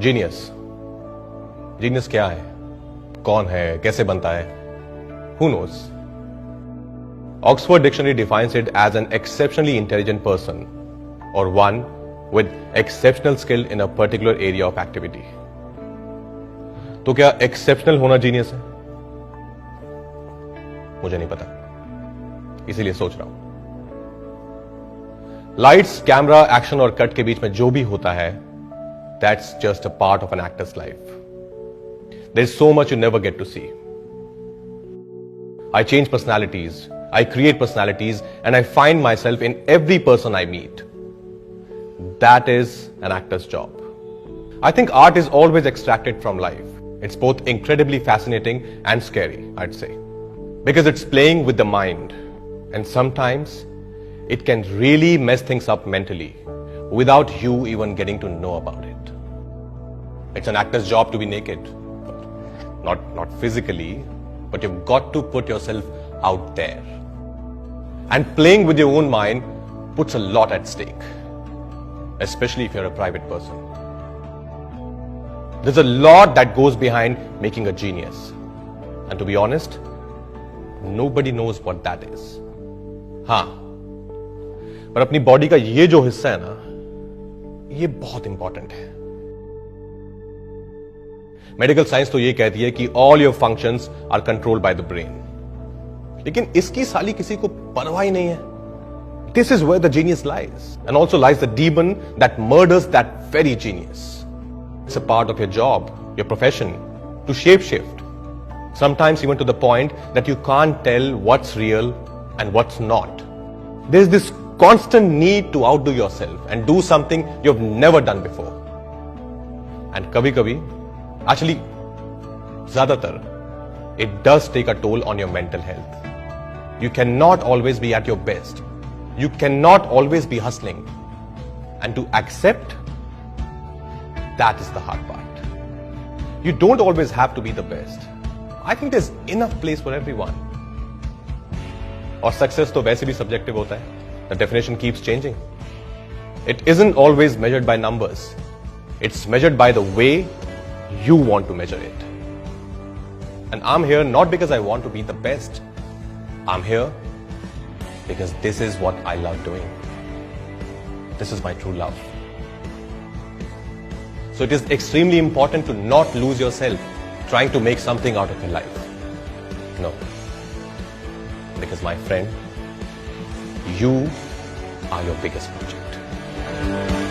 Genius genius क्या है, कौन है, कैसे बनता है? Who knows? Oxford Dictionary defines it as an exceptionally intelligent person or one with exceptional skill in a particular area of activity. तो क्या एक्सेप्शनल होना जीनियस है? मुझे नहीं पता, इसीलिए सोच रहा हूं. लाइट्स, कैमरा, एक्शन और कट के बीच में जो भी होता है, that's just a part of an actor's life. There's so much you never get to see. I change personalities, I create personalities, and I find myself in every person I meet. That is an actor's job. I think art is always extracted from life. It's both incredibly fascinating and scary, I'd say. Because it's playing with the mind. And sometimes it can really mess things up mentally without you even getting to know about it. It's an actor's job to be naked. Not physically, but you've got to put yourself out there. And playing with your own mind puts a lot at stake, especially if you're a private person. There's a lot that goes behind making a genius. And to be honest, nobody knows what that is. हाँ, पर अपनी body का ये जो हिस्सा है ना, ये बहुत इंपॉर्टेंट है. मेडिकल साइंस तो ये कहती है कि all your functions are controlled by the brain. लेकिन इसकी साली किसी को परवाह ही नहीं है. This is where the genius lies, and also lies the demon that murders that very genius. It's a part of your job, your profession, to shape shift. Sometimes even to the point that you can't tell what's real and what's not. There's this constant need to outdo yourself and do something you've never done before. And kabhi-kabhi, actually, zyadatar, it does take a toll on your mental health. You cannot always be at your best. You cannot always be hustling. And to accept, that is the hard part. You don't always have to be the best. I think there's enough place for everyone. और success तो वैसे भी subjective होता है. The definition keeps changing. It isn't always measured by numbers. It's measured by the way you want to measure it. And I'm here not because I want to be the best. I'm here because this is what I love doing. This is my true love. So it is extremely important to not lose yourself trying to make something out of your life. No. Because my friend, you are your biggest project.